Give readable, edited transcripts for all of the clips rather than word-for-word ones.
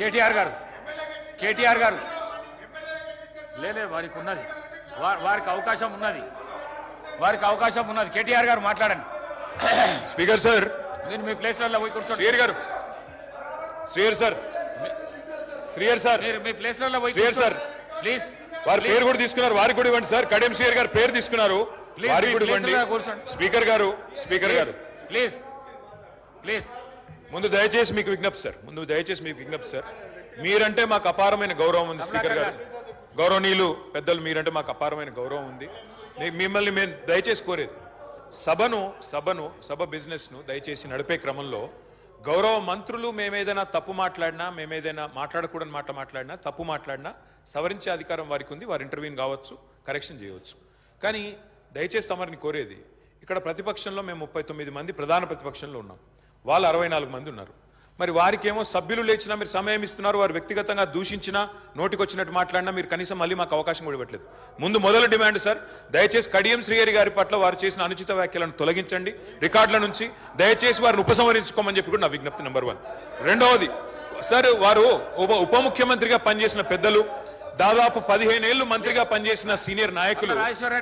కేటీఆర్ గారు లేలే వారికి ఉన్నది, వారికి అవకాశం ఉన్నది. కేటీఆర్ గారు మాట్లాడండి. స్పీకర్ సార్, నేను మీ ప్లేస్లలో పోయి కూర్చోండి. శ్రీయర్ గారు, శ్రీయర్ సార్, మీరు మీ ప్లేస్లలో పోయి శ్రీయర్ సార్ ప్లీజ్. వారి పేరు కూడా తీసుకున్నారు, వారికి కూడా ఇవ్వండి సార్. కడియం శ్రీయర్ గారు పేరు తీసుకున్నారు, వారికి కూడా ఇవ్వండి. స్పీకర్ గారు ప్లీజ్. ముందు దయచేసి మీకు విజ్ఞప్తి సార్, మీరంటే మాకు అపారమైన గౌరవం ఉంది. స్పీకర్ గారు, గౌరవనీయులు పెద్దలు, మీరంటే మాకు అపారమైన గౌరవం ఉంది. మిమ్మల్ని మేము దయచేసి కోరేది, సభ బిజినెస్ ను దయచేసి నడిపే క్రమంలో గౌరవ మంత్రులు మేమేదైనా తప్పు మాట్లాడినా, మేమేదైనా మాట్లాడకూడని మాట్లాడినా, తప్పు మాట్లాడినా సవరించే అధికారం వారికి ఉంది. వారు ఇంటర్వ్యూని కావచ్చు, కరెక్షన్ చేయవచ్చు. కానీ దయచేసి తమరిని కోరేది, ఇక్కడ ప్రతిపక్షంలో మేము 39 మంది ప్రధాన ప్రతిపక్షంలో ఉన్నాం, వాళ్ళు 64 మంది ఉన్నారు. మరి వారికేమో సభ్యులు లేచినా మీరు సమయం ఇస్తున్నారు, వారు వ్యక్తిగతంగా దూషించినా, నోటికొచ్చినట్టు మాట్లాడినా మీరు కనీసం మళ్ళీ మాకు అవకాశం కూడా ఇవ్వట్లేదు. మొదలు డిమాండ్ సార్, దయచేసి కడియం శ్రీహరి గారి పట్ల వారు చేసిన అనుచిత వ్యాఖ్యలను తొలగించండి రికార్డుల నుంచి. దయచేసి వారిని ఉపసంహరించుకోమని చెప్పి కూడా నా విజ్ఞప్తి నెంబర్ 1. రెండవది సార్, వారు ఉప ముఖ్యమంత్రిగా పనిచేసిన పెద్దలు, దాదాపు 15 ఏళ్లు మంత్రిగా పనిచేసిన సీనియర్ నాయకులు,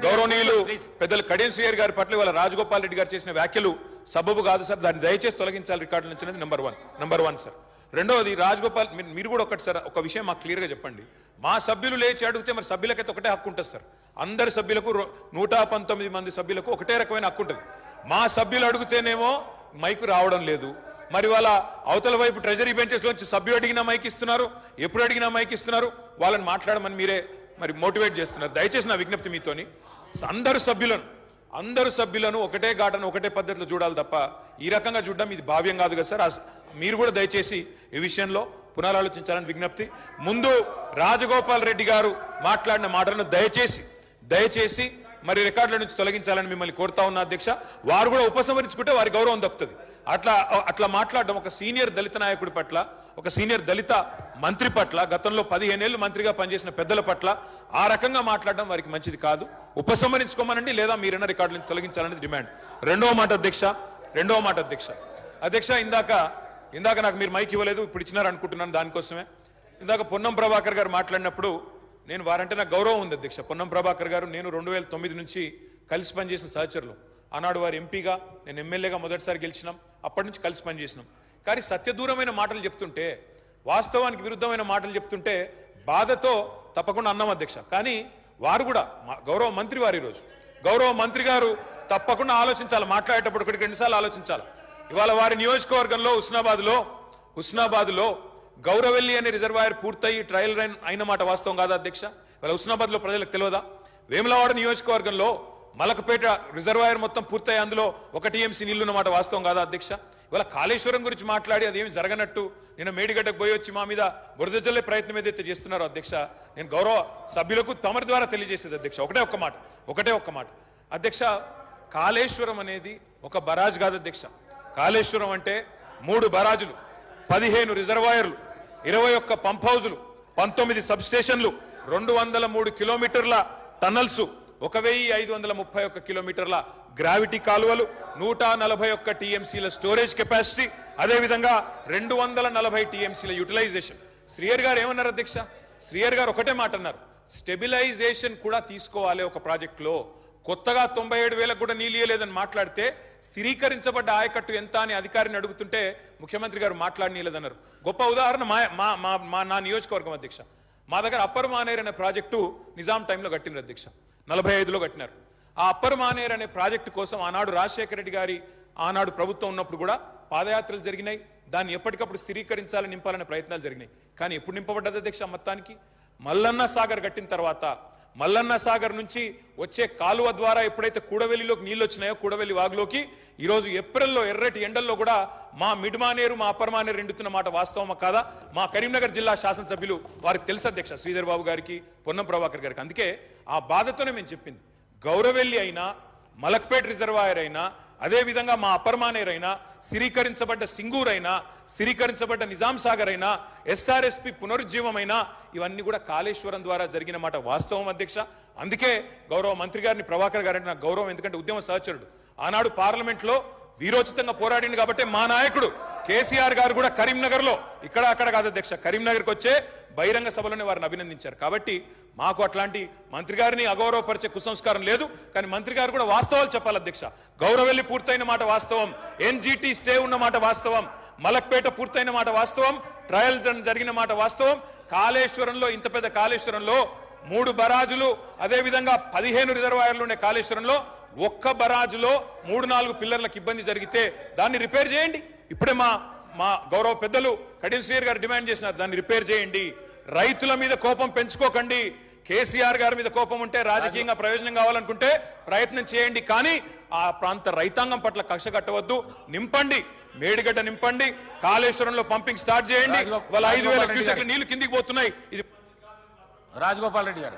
గౌరవనీయులు పెద్దలు కడియం శ్రీహరి గారి పట్ల వాళ్ళ రాజగోపాల్ రెడ్డి గారు చేసిన వ్యాఖ్యలు సబబు కాదు సార్, దాన్ని దయచేసి తొలగించాలి రికార్డుల నుంచి అనేది నెంబర్ వన్ సార్. రెండవది రాజగోపాల్, మీరు కూడా ఒక విషయం మాకు క్లియర్గా చెప్పండి. మా సభ్యులు లేచి అడిగితే మరి సభ్యులకైతే ఒకటే హక్కు ఉంటుంది సార్, అందరి సభ్యులకు 119 మంది సభ్యులకు ఒకటే రకమైన హక్కు ఉంటుంది. మా సభ్యులు అడిగితేనేమో మైకు రావడం లేదు, మరి వాళ్ళ అవతల వైపు ట్రెజరీ బెంచెస్ లోంచి సభ్యులు అడిగినా మైక్ ఇస్తున్నారు, ఎప్పుడు అడిగినా మైక్ ఇస్తున్నారు, వాళ్ళని మాట్లాడమని మీరే మరి మోటివేట్ చేస్తున్నారు. దయచేసి నా విజ్ఞప్తి మీతోని, అందరు సభ్యులను ఒకటే ఘాటను ఒకటే పద్ధతిలో చూడాలి తప్ప ఈ రకంగా చూడడం ఇది భావ్యం కాదు కదా సార్. మీరు కూడా దయచేసి ఈ విషయంలో పునరాలోచించాలని విజ్ఞప్తి. ముందు రాజగోపాల్ రెడ్డి గారు మాట్లాడిన మాటలను దయచేసి మరి రికార్డుల నుంచి తొలగించాలని మిమ్మల్ని కోరుతా ఉన్న అధ్యక్ష. వారు కూడా ఉపసంహరించుకుంటే వారి గౌరవం దక్కుతుంది. అట్లా మాట్లాడడం ఒక సీనియర్ దళిత నాయకుడి పట్ల, ఒక సీనియర్ దళిత మంత్రి పట్ల, గతంలో 15 ఏళ్లు మంత్రిగా పనిచేసిన పెద్దల పట్ల ఆ రకంగా మాట్లాడడం వారికి మంచిది కాదు. ఉపసంహరించుకోమనండి, లేదా మీరైనా రికార్డుల నుంచి తొలగించాలనేది డిమాండ్. రెండవ మాట అధ్యక్ష, ఇందాక నాకు మీరు మైక్ ఇవ్వలేదు, ఇప్పుడు ఇచ్చినారు అనుకుంటున్నాను. దానికోసమే ఇందాక పొన్నం ప్రభాకర్ గారు మాట్లాడినప్పుడు నేను వారంటే నాకు గౌరవం ఉంది అధ్యక్ష. పొన్నం ప్రభాకర్ గారు నేను 2009 నుంచి కలిసి పనిచేసిన సహచరులు. ఆనాడు వారు ఎంపీగా, నేను ఎమ్మెల్యేగా మొదటిసారి గెలిచినాం, అప్పటి నుంచి కలిసి పనిచేసినాం. కానీ సత్యదూరమైన మాటలు చెప్తుంటే, వాస్తవానికి విరుద్ధమైన మాటలు చెప్తుంటే బాధతో తప్పకుండా అన్నాం అధ్యక్ష. కానీ వారు కూడా గౌరవ మంత్రి వారు, ఈరోజు గౌరవ మంత్రి గారు తప్పకుండా ఆలోచించాలి, మాట్లాడేటప్పుడు 1-2 సార్లు ఆలోచించాలి. ఇవాళ వారి నియోజకవర్గంలో హుస్నాబాద్లో గౌరవెల్లి అనే రిజర్వాయర్ పూర్తయి ట్రయల్ రన్ అయిన మాట వాస్తవం కాదా అధ్యక్ష? ఇవాళ హుస్నాబాద్లో ప్రజలకు తెలియదా? వేములవాడ నియోజకవర్గంలో మలకపేట రిజర్వాయర్ మొత్తం పూర్తయి అందులో 1 TMC నీళ్లున్న మాట వాస్తవం కాదా అధ్యక్ష? ఇవాళ కాళేశ్వరం గురించి మాట్లాడి అదేమి జరగనట్టు నేను మేడిగడ్డకు పోయి వచ్చి మా మీద బురద జల్లే ప్రయత్నం ఏదైతే చేస్తున్నారో అధ్యక్ష, నేను గౌరవ సభ్యులకు తమరి ద్వారా తెలియజేసేది అధ్యక్ష ఒకటే ఒక్క మాట అధ్యక్ష. కాళేశ్వరం అనేది ఒక బరాజ్ కాదు అధ్యక్ష. కాళేశ్వరం అంటే 3 బరాజులు, 15 రిజర్వాయర్లు, 21 పంప్ హౌజులు, 19 సబ్ స్టేషన్లు, 203 కిలోమీటర్ల టన్నల్స్, 1531 కిలోమీటర్ల గ్రావిటీ కాలువలు, 141 TMCల స్టోరేజ్ కెపాసిటీ, అదేవిధంగా 240 TMCల యూటిలైజేషన్. శ్రీయర్ గారు ఏమన్నారు అధ్యక్ష? శ్రీయర్ గారు ఒకటే మాట అన్నారు, స్టెబిలైజేషన్ కూడా తీసుకోవాలి ఒక ప్రాజెక్టులో. కొత్తగా 97,000 కూడా నీళ్ళు ఇయ్యలేదని మాట్లాడితే స్థిరీకరించబడ్డ ఆయకట్టు ఎంత అని అధికారిని అడుగుతుంటే ముఖ్యమంత్రి గారు మాట్లాడనీయలేదన్నారు. గొప్ప ఉదాహరణ నా నియోజకవర్గం అధ్యక్ష. మా దగ్గర అప్పర్ మానేర్ అనే ప్రాజెక్టు నిజాం టైంలో కట్టినారు అధ్యక్ష, 45లో కట్టినారు. ఆ అప్పర్ మానేర్ అనే ప్రాజెక్టు కోసం ఆనాడు రాజశేఖర రెడ్డి గారి ఆనాడు ప్రభుత్వం ఉన్నప్పుడు కూడా పాదయాత్రలు జరిగినాయి. దాన్ని ఎప్పటికప్పుడు స్థిరీకరించాలని, నింపాలనే ప్రయత్నాలు జరిగినాయి. కానీ ఎప్పుడు నింపబడ్డది అధ్యక్ష? మొత్తానికి మల్లన్న సాగర్ కట్టిన తర్వాత మల్లన్న సాగర్ నుంచి వచ్చే కాలువ ద్వారా ఎప్పుడైతే కూడవెల్లిలోకి నీళ్ళు వచ్చినాయో, కూడవెల్లి వాగులోకి ఈరోజు ఏప్రిల్లో ఎర్రటి ఎండల్లో కూడా మా మిడ్ మానేరు, మా అప్పర్ మానేరు ఎండుతున్న మాట వాస్తవమా కాదా? మా కరీంనగర్ జిల్లా శాసనసభ్యులు వారికి తెలుసు అధ్యక్ష, శ్రీధర్ బాబు గారికి, పొన్నం ప్రభాకర్ గారికి. అందుకే ఆ బాధతోనే మేము చెప్పింది, గౌరవెల్లి అయినా, మలక్పేట్ రిజర్వాయర్ అయినా, అదేవిధంగా మా అప్పర్ మానేర్ అయినా, స్థిరీకరించబడ్డ సింగూర్ అయినా, స్థిరీకరించబడ్డ నిజాం సాగర్ అయినా, SRSP పునరుజ్జీవమైనా, ఇవన్నీ కూడా కాళేశ్వరం ద్వారా జరిగిన మాట వాస్తవం అధ్యక్ష. అందుకే గౌరవ మంత్రి గారిని, ప్రభాకర్ గారంటే నాకు గౌరవం, ఎందుకంటే ఉద్యమ సహచరుడు. ఆనాడు పార్లమెంట్లో వీరోచితంగా పోరాడింది కాబట్టి మా నాయకుడు కేసీఆర్ గారు కూడా కరీంనగర్ లో ఇక్కడ అక్కడ కాదు అధ్యక్ష, కరీంనగర్కి వచ్చే బహిరంగ సభలోనే వారిని అభినందించారు. కాబట్టి మాకు అట్లాంటి మంత్రి గారిని అగౌరవపరిచే కుసంస్కారం లేదు. కానీ మంత్రి గారు కూడా వాస్తవాలు చెప్పాలి అధ్యక్ష. గౌరవెల్లి పూర్తయిన మాట వాస్తవం, ఎన్జిటి స్టే ఉన్న మాట వాస్తవం, మలక్పేట పూర్తయిన మాట వాస్తవం, ట్రయల్స్ జరిగిన మాట వాస్తవం. కాళేశ్వరంలో, ఇంత పెద్ద కాళేశ్వరంలో 3 బరాజులు, అదే విధంగా 15 రిజర్వాయర్లు ఉండే కాళేశ్వరంలో ఒక్క బరాజులో 3-4 పిల్లర్లకు ఇబ్బంది జరిగితే దాన్ని రిపేర్ చేయండి. ఇప్పుడే మా గౌరవ పెద్దలు కడియం శ్రీహరి గారు డిమాండ్ చేసినారు, దాన్ని రిపేర్ చేయండి. రైతుల మీద కోపం పెంచుకోకండి. కేసీఆర్ గారి మీద కోపం ఉంటే, రాజకీయంగా ప్రయోజనం కావాలనుకుంటే ప్రయత్నం చేయండి. కానీ ఆ ప్రాంత రైతాంగం పట్ల కక్ష కట్టవద్దు. నింపండి, మేడిగడ్డ నింపండి, కాళేశ్వరంలో పంపింగ్ స్టార్ట్ చేయండి. వాళ్ళ 5,000 క్యూసెక్ల నీళ్లు కిందికి పోతున్నాయి. ఇది రాజగోపాల్ రెడ్డి గారు.